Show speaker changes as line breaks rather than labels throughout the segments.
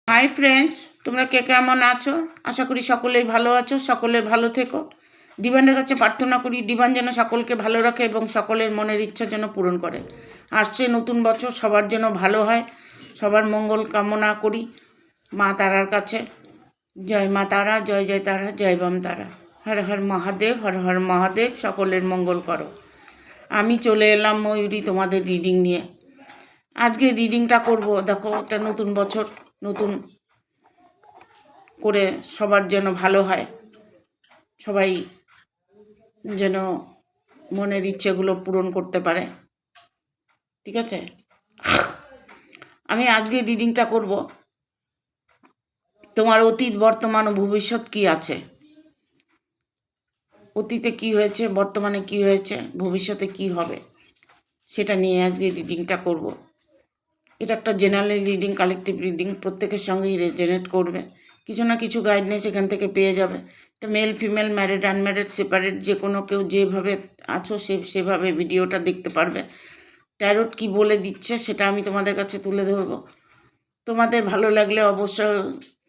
Hi friends, তোমরা কে কেমন আছো? আশা করি সকলেই ভালো আছো, সকলে ভালো থেকো। ডিভানের কাছে প্রার্থনা করি ডিভান যেন সকলকে ভালো রাখে এবং সকলের মনের ইচ্ছা যেন পূরণ করে। আসছে নতুন বছর, সবার জন্য ভালো হয়, সবার মঙ্গল কামনা করি মা তারার কাছে। জয় মা তারা, জয় জয় তারা, জয় বাম তারা। হর হর মহাদেব, হর হর মহাদেব, সকলের মঙ্গল করো। আমি চলে এলাম ময়ূরী তোমাদের রিডিং নিয়ে। আজকে রিডিংটা করব। দেখো, একটা নতুন বছর, নতুন করে সবার যেন ভালো হয়, সবাই যেন মনের ইচ্ছেগুলো পূরণ করতে পারে। ঠিক আছে, আমি আজকে রিডিংটা করব। তোমার অতীত, বর্তমান ও ভবিষ্যৎ কি আছে, অতীতে কি হয়েছে, বর্তমানে কি হয়েছে, ভবিষ্যতে কি হবে, সেটা নিয়ে আজকে রিডিংটা করব। এটা একটা জেনারেল রিডিং, কালেকটিভ রিডিং, প্রত্যেকের সঙ্গেই রেজনেট করবে। কিছু না কিছু গাইডনেস এখান থেকে পেয়ে যাবে। এটা male female, married unmarried, separate, যে কোনো কেউ যেভাবে আছো সেভাবে ভিডিওটা দেখতে পারবে। ট্যারোট কি বলে দিচ্ছে সেটা আমি তোমাদের কাছে তুলে ধরবো। তোমাদের ভালো লাগলে অবশ্যই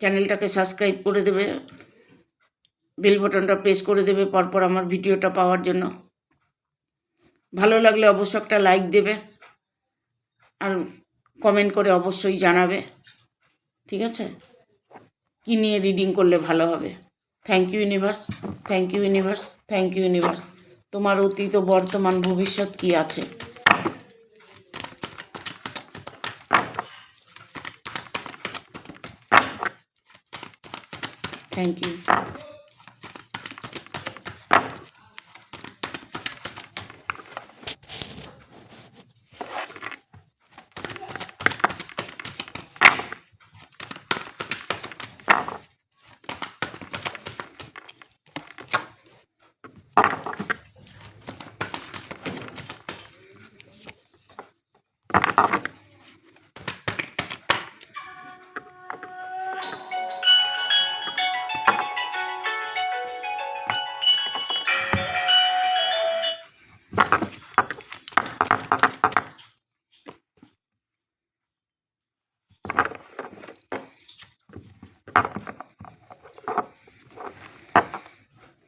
চ্যানেলটাকে সাবস্ক্রাইব করে দেবে, বেল বাটনটা প্রেস করে দেবে পরপর আমার ভিডিওটা পাওয়ার জন্য। ভালো লাগলে অবশ্যই একটা লাইক দেবে আর কমেন্ট করে অবশ্যই জানাবে। ঠিক আছে, কি নিয়ে রিডিং করলে ভালো হবে। Thank you universe, thank you universe, thank you universe. তোমার অতীত ও বর্তমান ভবিষ্যৎ কি আছে। Thank you.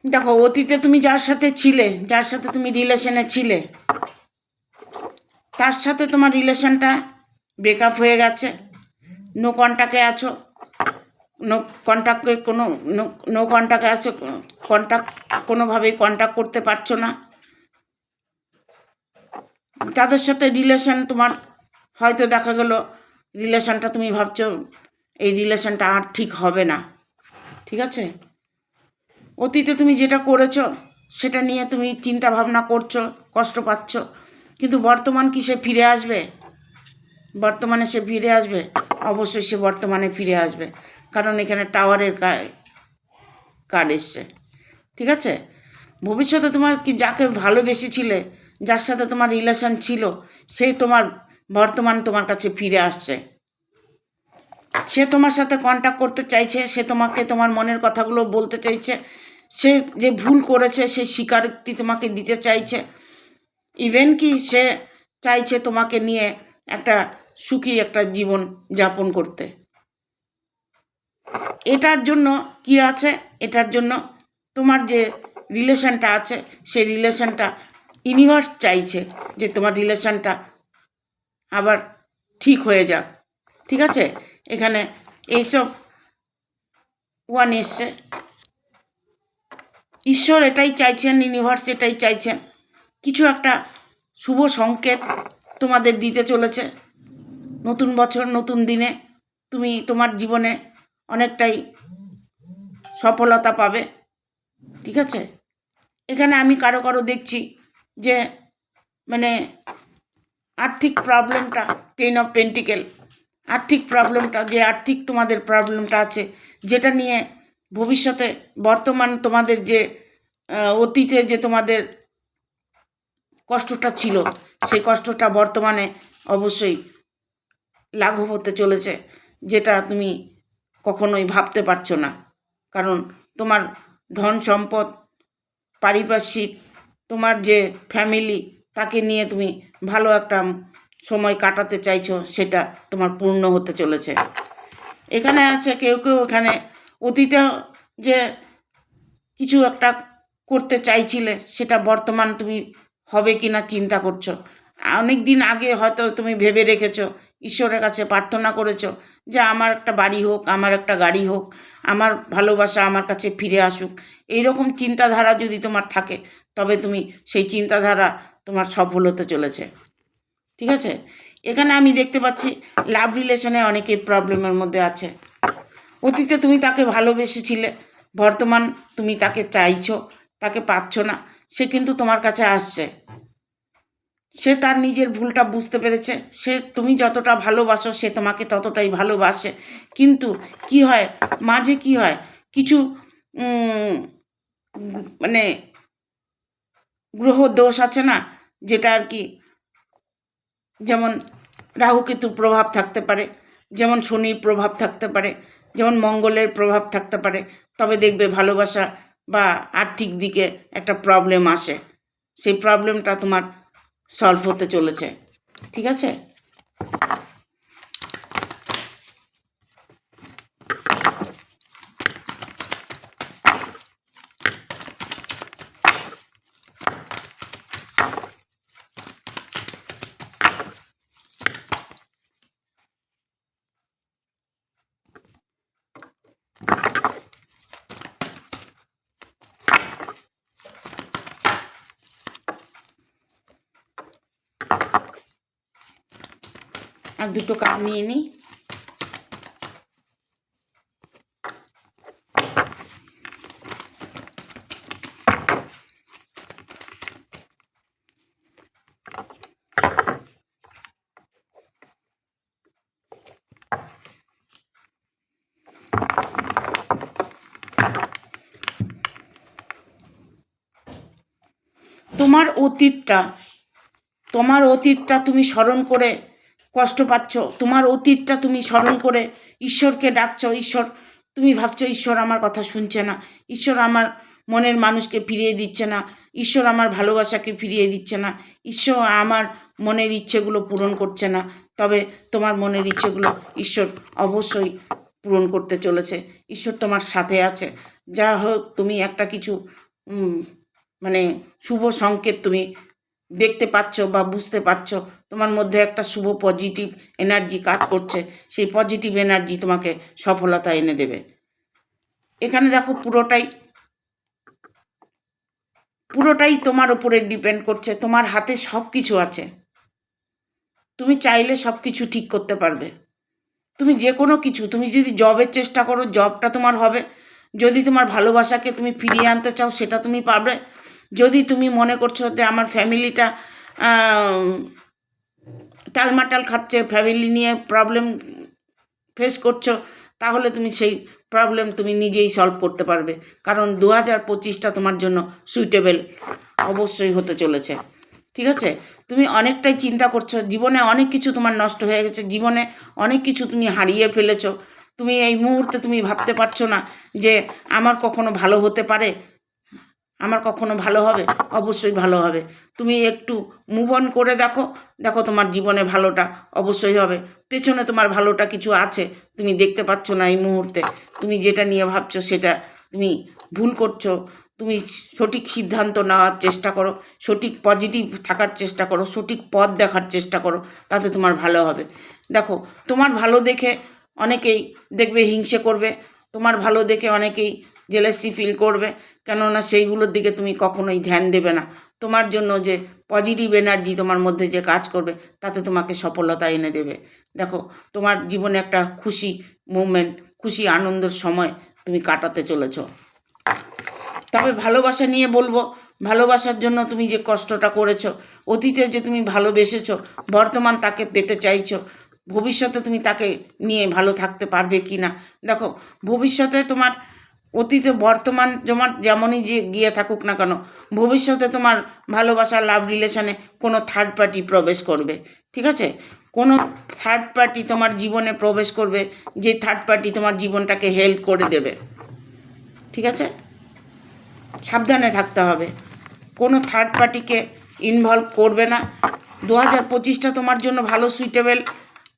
দেখো, অতীতে তুমি যার সাথে ছিলে, যার সাথে তুমি রিলেশনে ছিলে, তার সাথে তোমার রিলেশনটা ব্রেকআপ হয়ে গেছে। নো কন্ট্যাক্টে আছো, নো কন্ট্যাক্টে কোনো নো কন্ট্যাক্টে আছো, কন্ট্যাক্ট কোনোভাবেই কন্ট্যাক্ট করতে পারছো না। তাদের সাথে রিলেশন তোমার হয়তো দেখা গেল, রিলেশনটা তুমি ভাবছো এই রিলেশনটা আর ঠিক হবে না। ঠিক আছে, অতীতে তুমি যেটা করেছো সেটা নিয়ে তুমি চিন্তা ভাবনা করছো, কষ্ট পাচ্ছ, কিন্তু বর্তমান কি সে ফিরে আসবে? বর্তমানে সে ফিরে আসবে? অবশ্যই সে বর্তমানে ফিরে আসবে, কারণ এখানে টাওয়ারের কার্ড এসছে। ঠিক আছে, ভবিষ্যতে তোমার কি যাকে ভালোবেসেছিলে, যার সাথে তোমার রিলেশন ছিল, সেই তোমার বর্তমান তোমার কাছে ফিরে আসছে। সে তোমার সাথে কন্ট্যাক্ট করতে চাইছে, সে তোমাকে তোমার মনের কথাগুলো বলতে চাইছে, সে যে ভুল করেছে সে স্বীকারোক্তি তোমাকে দিতে চাইছে। ইভেন কি সে চাইছে তোমাকে নিয়ে একটা সুখী একটা জীবন যাপন করতে। এটার জন্য কি আছে, এটার জন্য তোমার যে রিলেশনটা আছে সেই রিলেশনটা ইউনিভার্স চাইছে যে তোমার রিলেশনটা আবার ঠিক হয়ে যাক। ঠিক আছে, এখানে এইসব ওয়ান এসছে। ঈশ্বর এটাই চাইছেন, ইউনিভার্স এটাই চাইছেন, কিছু একটা শুভ সংকেত তোমাদের দিতে চলেছে। নতুন বছর, নতুন দিনে তুমি তোমার জীবনে অনেকটাই সফলতা পাবে। ঠিক আছে, এখানে আমি কারো কারো দেখছি যে মানে আর্থিক প্রবলেমটা, 10 অফ পেন্টিকেল, আর্থিক প্রবলেমটা, যে আর্থিক তোমাদের প্রবলেমটা আছে, যেটা নিয়ে ভবিষ্যতে বর্তমান তোমাদের যে অতীতে যে তোমাদের কষ্টটা ছিল, সেই কষ্টটা বর্তমানে অবশ্যই লাঘব হতে চলেছে, যেটা তুমি কখনোই ভাবতে পারছো না। কারণ তোমার ধন সম্পদ, পারিপার্শ্বিক, তোমার যে ফ্যামিলি, তাকে নিয়ে তুমি ভালো একটা সময় কাটাতে চাইছো, সেটা তোমার পূর্ণ হতে চলেছে। এখানে আছে কেউ কেউ এখানে অতীতে যে কিছু একটা করতে চাইছিলে সেটা বর্তমান তুমি হবে কি না চিন্তা করছো। অনেক দিন আগে হয়তো তুমি ভেবে রেখেছো, ঈশ্বরের কাছে প্রার্থনা করেছো যে আমার একটা বাড়ি হোক, আমার একটা গাড়ি হোক, আমার ভালোবাসা আমার কাছে ফিরে আসুক। এইরকম চিন্তাধারা যদি তোমার থাকে তবে তুমি সেই চিন্তাধারা তোমার সফল হতে চলেছে। ঠিক আছে, এখানে আমি দেখতে পাচ্ছি লাভ রিলেশনে অনেকে প্রবলেমের মধ্যে আছে। অতীতে তুমি তাকে ভালোবেসেছিলে, বর্তমান তুমি তাকে চাইছো, তাকে পাচ্ছ না, সে কিন্তু তোমার কাছে আসছে। সে তার নিজের ভুলটা বুঝতে পেরেছে, সে তুমি যতটা ভালোবাসো সে তোমাকে ততটাই ভালোবাসে। কিন্তু কি হয়, মাঝে কি হয়, কিছু মানে গ্রহ দোষ আছে না, যেটা আর কি, যেমন রাহু কেতুর প্রভাব থাকতে পারে, যেমন শনির প্রভাব থাকতে পারে, যেমন মঙ্গলের প্রভাব থাকতে পারে। তবে দেখবে ভালোবাসা বা আর্থিক দিকে একটা প্রবলেম আসে, সেই প্রবলেমটা তোমার সলভ হতে চলেছে। ঠিক আছে, আর দুটো কাপ নিয়ে নিই। তোমার অতীতটা, তোমার অতীতটা তুমি স্মরণ করে কষ্ট পাচ্ছ, তোমার অতীতটা তুমি স্মরণ করে ঈশ্বরকে ডাকছো। ঈশ্বর, তুমি ভাবছো ঈশ্বর আমার কথা শুনছে না, ঈশ্বর আমার মনের মানুষকে ফিরিয়ে দিচ্ছে না, ঈশ্বর আমার ভালোবাসাকে ফিরিয়ে দিচ্ছে না, ঈশ্বর আমার মনের ইচ্ছেগুলো পূরণ করছে না। তবে তোমার মনের ইচ্ছেগুলো ঈশ্বর অবশ্যই পূরণ করতে চলেছে। ঈশ্বর তোমার সাথে আছে। যা হোক, তুমি একটা কিছু মানে শুভ সংকেত তুমি দেখতে পাচ্ছ বা বুঝতে পারছো। তোমার মধ্যে একটা শুভ পজিটিভ এনার্জি কাজ করছে, সেই পজিটিভ এনার্জি তোমাকে সফলতা এনে দেবে। এখানে দেখো পুরোটাই তোমার উপরে ডিপেন্ড করছে, তোমার হাতে সব কিছু আছে, তুমি চাইলে সব কিছু ঠিক করতে পারবে। তুমি যে কোনো কিছু, তুমি যদি জবের চেষ্টা করো জবটা তোমার হবে, যদি তোমার ভালোবাসাকে তুমি ফিরিয়ে আনতে চাও সেটা তুমি পারবে, যদি তুমি মনে করছো যে আমার ফ্যামিলিটা টালমাটাল খাচ্ছে, ফ্যামিলি নিয়ে প্রবলেম ফেস করছো, তাহলে তুমি সেই প্রবলেম তুমি নিজেই সলভ করতে পারবে। কারণ 2025টা তোমার জন্য সুইটেবল অবশ্যই হতে চলেছে। ঠিক আছে, তুমি অনেকটাই চিন্তা করছো, জীবনে অনেক কিছু তোমার নষ্ট হয়ে গেছে, জীবনে অনেক কিছু তুমি হারিয়ে ফেলেছো। তুমি এই মুহূর্তে তুমি ভাবতে পারছো না যে আমার কখনো ভালো হতে পারে, আমার কখনো ভালো হবে। অবশ্যই ভালো হবে। তুমি একটু মুভ অন করে দেখো, দেখো তোমার জীবনে ভালোটা অবশ্যই হবে। পেছনে তোমার ভালোটা কিছু আছে, তুমি দেখতে পাচ্ছ না এই মুহূর্তে। তুমি যেটা নিয়ে ভাবছো সেটা তুমি ভুল করছো। তুমি সঠিক সিদ্ধান্ত নেওয়ার চেষ্টা করো, সঠিক পজিটিভ থাকার চেষ্টা করো, সঠিক পথ দেখার চেষ্টা করো, তাতে তোমার ভালো হবে। দেখো, তোমার ভালো দেখে অনেকেই দেখবে হিংসে করবে, তোমার ভালো দেখে অনেকেই জেলাসি ফিল করবে, কেননা সেইগুলোর দিকে তুমি কখনোই ধ্যান দেবে না। তোমার জন্য যে পজিটিভ এনার্জি তোমার মধ্যে যে কাজ করবে তাতে তোমাকে সফলতা এনে দেবে। দেখো, তোমার জীবনে একটা খুশি মুভমেন্ট, খুশি আনন্দের সময় তুমি কাটাতে চলেছো। তবে ভালোবাসা নিয়ে বলবো, ভালোবাসার জন্য তুমি যে কষ্টটা করেছো, অতীতে যে তুমি ভালোবেসেছো, বর্তমান তাকে পেতে চাইছো, ভবিষ্যতে তুমি তাকে নিয়ে ভালো থাকতে পারবে কি না। দেখো, ভবিষ্যতে তোমার অতীতে বর্তমান তোমার যেমনই যে গিয়ে থাকুক না কেন, ভবিষ্যতে তোমার ভালোবাসা লাভ রিলেশনে কোনো থার্ড পার্টি প্রবেশ করবে। ঠিক আছে, কোনো থার্ড পার্টি তোমার জীবনে প্রবেশ করবে, যে থার্ড পার্টি তোমার জীবনটাকে হেল্প করে দেবে। ঠিক আছে, সাবধানে থাকতে হবে, কোনো থার্ড পার্টিকে ইনভলভ করবে না। 2025টা তোমার জন্য ভালো সুইটেবল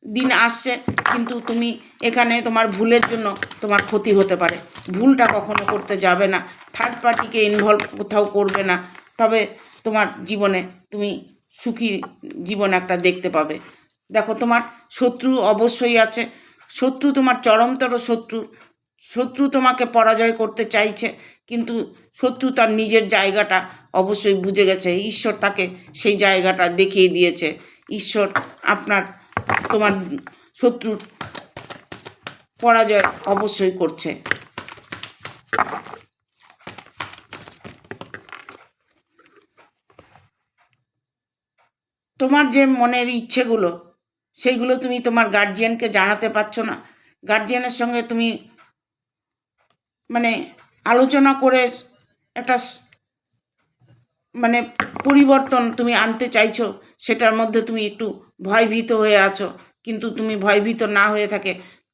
দিন আসছে, কিন্তু তুমি এখানে তোমার ভুলের জন্য তোমার ক্ষতি হতে পারে। ভুলটা কখনো করতে যাবে না, থার্ড পার্টিকে ইনভলভ কোথাও করবে না, তবে তোমার জীবনে তুমি সুখী জীবন একটা দেখতে পাবে। দেখো, তোমার শত্রু অবশ্যই আছে, শত্রু তোমার চরমতর শত্রু, শত্রু তোমাকে পরাজয় করতে চাইছে, কিন্তু শত্রু তার নিজের জায়গাটা অবশ্যই বুঝে গেছে, ঈশ্বর তাকে সেই জায়গাটা দেখিয়ে দিয়েছে। ঈশ্বর আপনার তোমার শত্রুর পরাজয় অবশ্যই করছে। তোমার যে মনের ইচ্ছেগুলো, সেইগুলো তুমি তোমার গার্জিয়ানকে জানাতে পারছো না। গার্জিয়ানের সঙ্গে তুমি মানে আলোচনা করে একটা মানে পরিবর্তন তুমি আনতে চাইছো, সেটার মধ্যে তুমি একটু ভয়ভীত হয়ে আছো। কিন্তু তুমি ভয়ভীত না হয়ে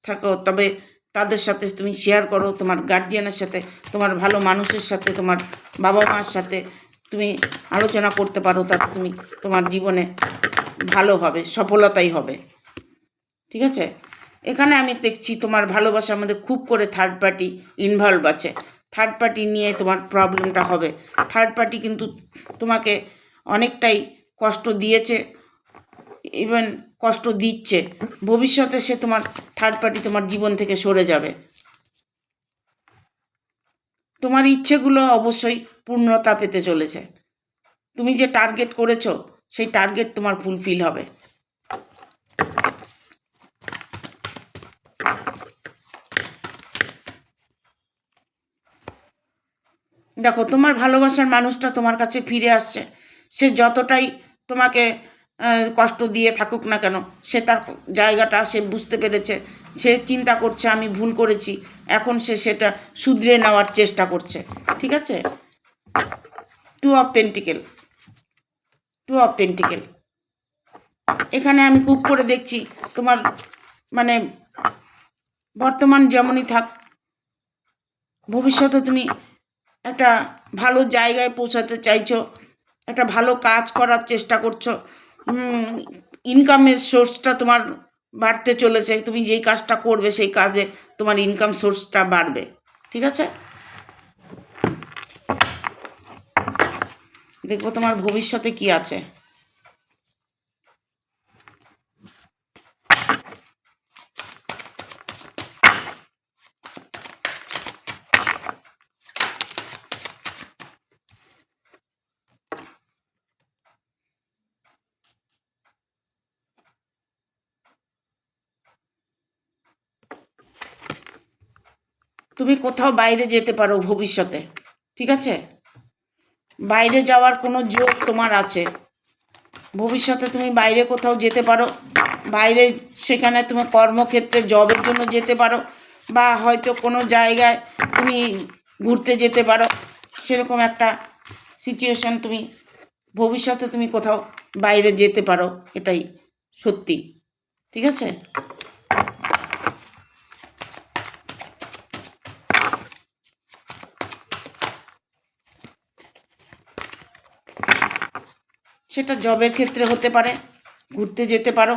থাকো, তবে তাদের সাথে তুমি শেয়ার করো, তোমার গার্জিয়ানের সাথে, তোমার ভালো মানুষের সাথে, তোমার বাবা মার সাথে তুমি আলোচনা করতে পারো, তাতে তুমি তোমার জীবনে ভালো হবে, সফলতাই হবে। ঠিক আছে? এখানে আমি দেখছি তোমার ভালোবাসার মধ্যে খুব করে থার্ড পার্টি ইনভলভ আছে। থার্ড পার্টি নিয়ে তোমার প্রবলেমটা হবে। থার্ড পার্টি কিন্তু তোমাকে অনেকটাই কষ্ট দিয়েছে, ইভেন কষ্ট দিচ্ছে। ভবিষ্যতে সে তোমার থার্ড পার্টি তোমার জীবন থেকে সরে যাবে। তোমার ইচ্ছেগুলো অবশ্যই পূর্ণতা পেতে চলেছে। তুমি যে টার্গেট করেছো, সেই টার্গেট তোমার ফুলফিল হবে। দেখো, তোমার ভালোবাসার মানুষটা তোমার কাছে ফিরে আসছে। সে যতটাই তোমাকে কষ্ট দিয়ে থাকুক না কেন, সে তার জায়গাটা সে বুঝতে পেরেছে। সে চিন্তা করছে আমি ভুল করেছি, এখন সে সেটা শুধরে নেওয়ার চেষ্টা করছে। ঠিক আছে? Two of pentacle, two of pentacle. এখানে আমি খুব করে দেখছি তোমার মানে বর্তমান যেমনই থাক, ভবিষ্যতে তুমি একটা ভালো জায়গায় পৌঁছাতে চাইছো, একটা ভালো কাজ করার চেষ্টা করছো, ইনকামের সোর্সটা তোমার বাড়তে চলেছে। তুমি যেই কাজটা করবে সেই কাজে তোমার ইনকাম সোর্সটা বাড়বে। ঠিক আছে? দেখবো তোমার ভবিষ্যতে কি আছে। তুমি কোথাও বাইরে যেতে পারো ভবিষ্যতে। ঠিক আছে? বাইরে যাওয়ার কোনো যোগ তোমার আছে। ভবিষ্যতে তুমি বাইরে কোথাও যেতে পারো, বাইরে সেখানে তুমি কর্মক্ষেত্রে জবের জন্য যেতে পারো, বা হয়তো কোনো জায়গায় তুমি ঘুরতে যেতে পারো। সেরকম একটা সিচুয়েশন তুমি ভবিষ্যতে তুমি কোথাও বাইরে যেতে পারো, এটাই সত্যি। ঠিক আছে? সেটা জবের ক্ষেত্রে হতে পারে, ঘুরতে যেতে পারো,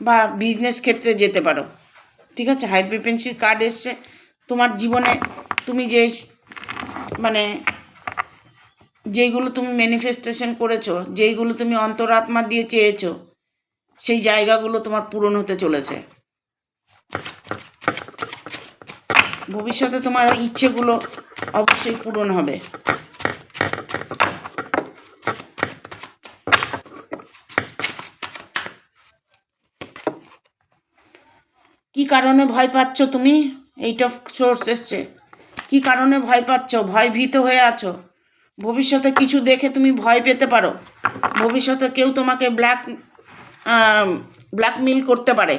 বা বিজনেস ক্ষেত্রে যেতে পারো। ঠিক আছে? হাই ফ্রিকোয়েন্সির কার্ড এসছে। তোমার জীবনে তুমি যে মানে যেইগুলো তুমি ম্যানিফেস্টেশন করেছো, যেইগুলো তুমি অন্তরাত্মা দিয়ে চেয়েছো, সেই জায়গাগুলো তোমার পূরণ হতে চলেছে। ভবিষ্যতে তোমার ইচ্ছেগুলো অবশ্যই পূরণ হবে। কি কারণে ভয় পাচ্ছ তুমি? এইট অফ সোর্স এসছে। কি কারণে ভয় পাচ্ছ? ভয় ভীত হয়ে আছো। ভবিষ্যতে কিছু দেখে তুমি ভয় পেতে পারো। ভবিষ্যতে কেউ তোমাকে ব্ল্যাকমেল করতে পারে,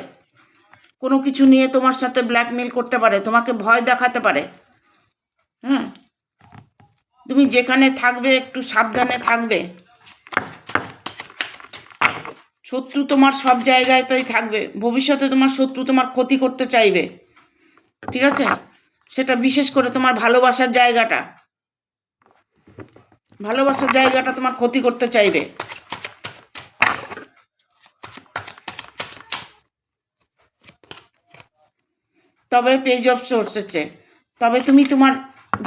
কোনো কিছু নিয়ে তোমার সাথে ব্ল্যাকমেল করতে পারে, তোমাকে ভয় দেখাতে পারে। হ্যাঁ, তুমি যেখানে থাকবে একটু সাবধানে থাকবে। শত্রু তোমার সব জায়গাতেই থাকবে। ভবিষ্যতে তোমার শত্রু তোমার ক্ষতি করতে চাইবে। ঠিক আছে? সেটা বিশেষ করে তোমার ভালোবাসার জায়গাটা, ভালোবাসার জায়গাটা তোমার ক্ষতি করতে চাইবে। তবে পেজ অফ সোর্স এসছে। তবে তুমি তোমার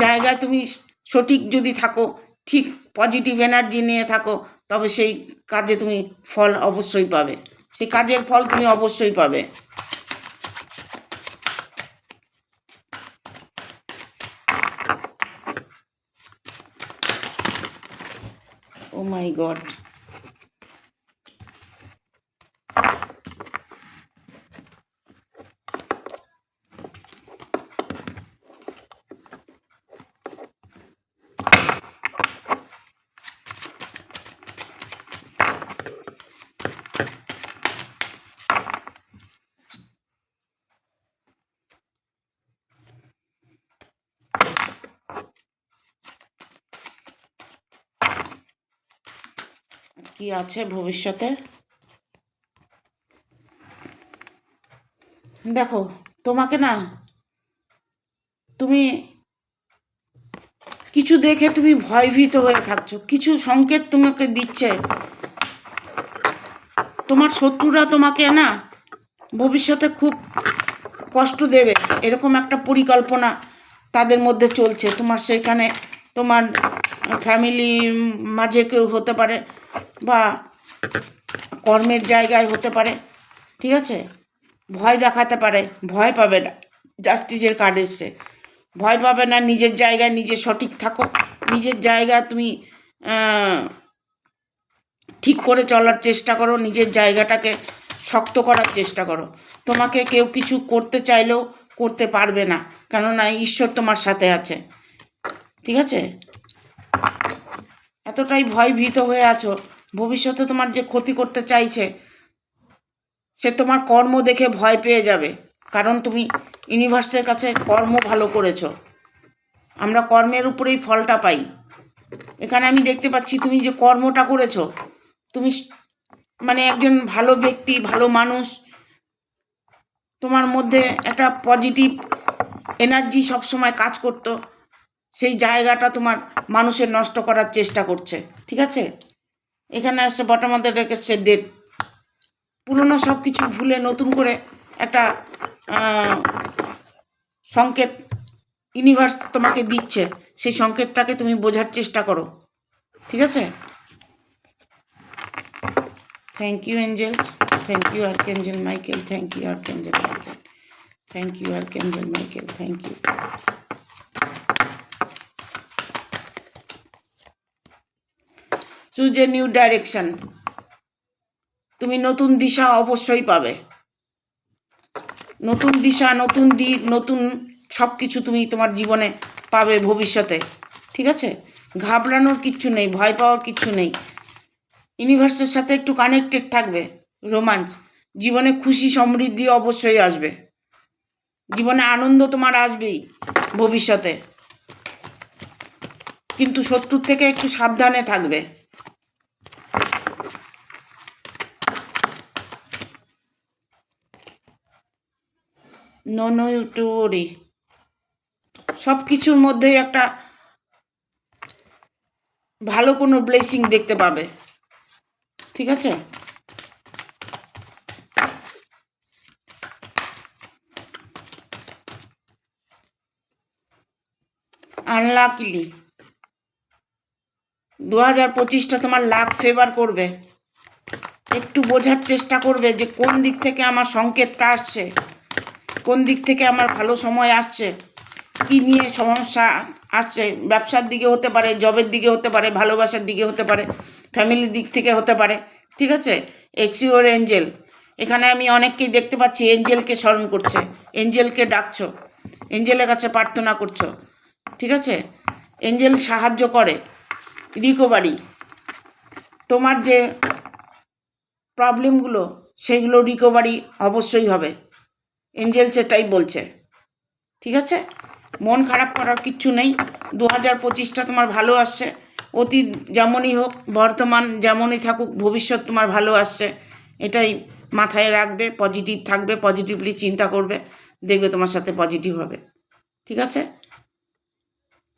জায়গায় তুমি সঠিক যদি থাকো, ঠিক পজিটিভ এনার্জি নিয়ে থাকো, তবে সেই কাজে তুমি ফল অবশ্যই পাবে, সেই কাজের ফল তুমি অবশ্যই পাবে। ও মাই গড, কি আছে ভবিষ্যতে? দেখো, তোমাকে না, তুমি কিছু দেখে তুমি ভয়ভীত হয়ে থাকছো, কিছু সংকেত তোমাকে দিচ্ছে। তোমার শত্রুরা তোমাকে না ভবিষ্যতে খুব কষ্ট দেবে, এরকম একটা পরিকল্পনা তাদের মধ্যে চলছে। তোমার সেখানে তোমার ফ্যামিলির মাঝে কেউ হতে পারে, বা কর্মের জায়গায় হতে পারে, ঠিক আছে? ভয় দেখাতে পারে, ভয় পাবে না। জাস্টিসের কার্ড এসছে, ভয় পাবে না। নিজের জায়গায় নিজে সঠিক থাকো, নিজের জায়গা তুমি ঠিক করে চলার চেষ্টা করো, নিজের জায়গাটাকে শক্ত করার চেষ্টা করো। তোমাকে কেউ কিছু করতে চাইলেও করতে পারবে না, কেননা ঈশ্বর তোমার সাথে আছে, ঠিক আছে? এতটাই ভয় ভীত হয়ে আছো, ভবিষ্যতে তোমার যে ক্ষতি করতে চাইছে সে তোমার কর্ম দেখে ভয় পেয়ে যাবে, কারণ তুমি ইউনিভার্সের কাছে কর্ম ভালো করেছো। আমরা কর্মের উপরেই ফলটা পাই। এখানে আমি দেখতে পাচ্ছি তুমি যে কর্মটা করেছো, তুমি মানে একজন ভালো ব্যক্তি, ভালো মানুষ। তোমার মধ্যে একটা পজিটিভ এনার্জি সবসময় কাজ করতো, সেই জায়গাটা তোমার মানুষের নষ্ট করার চেষ্টা করছে, ঠিক আছে? এখানে আসছে বটম অফ দ্য ডেক এসছে ডেথ। পুরনো সব কিছু ভুলে নতুন করে একটা সংকেত ইউনিভার্স তোমাকে দিচ্ছে, সেই সংকেতটাকে তুমি বোঝার চেষ্টা করো, ঠিক আছে? Thank you angels, thank you archangel Michael, thank you archangel Michael, thank you archangel Michael, thank you. Choose a new direction. তুমি নতুন দিশা অবশ্যই পাবে, নতুন দিশা, নতুন দিক, নতুন সব কিছু তুমি তোমার জীবনে পাবে ভবিষ্যতে, ঠিক আছে? ঘাবড়ানোর কিচ্ছু নেই, ভয় পাওয়ার কিচ্ছু নেই। ইউনিভার্সের সাথে একটু কানেক্টেড থাকবে, রোমাঞ্চ। জীবনে খুশি সমৃদ্ধি অবশ্যই আসবে, জীবনে আনন্দ তোমার আসবেই ভবিষ্যতে, কিন্তু শত্রুর থেকে একটু সাবধানে থাকবে। নো নো টু ওরি। সব কিছুর মধ্যেই একটা ভালো কোনো ব্লেসিং দেখতে পাবে, ঠিক আছে? আনলাকিলি 2025টা তোমার লাক ফেভার করবে। একটু বোঝার চেষ্টা করবে যে কোন দিক থেকে আমার সংকেতটা আসছে, কোন দিক থেকে আমার ভালো সময় আসছে, কি নিয়ে সমস্যা আসছে। ব্যবসার দিকে হতে পারে, জবের দিকে হতে পারে, ভালোবাসার দিকে হতে পারে, ফ্যামিলির দিক থেকে হতে পারে, ঠিক আছে? এক্সিওর এঞ্জেল, এখানে আমি অনেককেই দেখতে পাচ্ছি এঞ্জেলকে স্মরণ করছে, এঞ্জেলকে ডাকছো, এঞ্জেলের কাছে প্রার্থনা করছো, ঠিক আছে? এঞ্জেল সাহায্য করে রিকভারি। তোমার যে প্রবলেমগুলো সেগুলো রিকভারি অবশ্যই হবে, এঞ্জেল সেটাই বলছে, ঠিক আছে? মন খারাপ করার কিচ্ছু নেই। 2025টা তোমার ভালো আসছে, অতীত যেমনই হোক, বর্তমান যেমনই থাকুক, ভবিষ্যৎ তোমার ভালো আসছে, এটাই মাথায় রাখবে। পজিটিভ থাকবে, পজিটিভলি চিন্তা করবে, দেখবে তোমার সাথে পজিটিভ হবে, ঠিক আছে?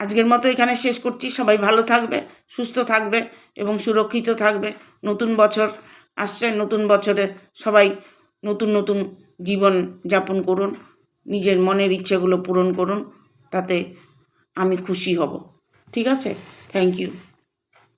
আজকের মতো এখানে শেষ করছি। সবাই ভালো থাকবে, সুস্থ থাকবে এবং সুরক্ষিত থাকবে। নতুন বছর আসছে, নতুন বছরে সবাই নতুন নতুন জীবন যাপন করুন, নিজের মনের ইচ্ছেগুলো পূরণ করুন, তাতে আমি খুশি হব। ঠিক আছে? Thank you.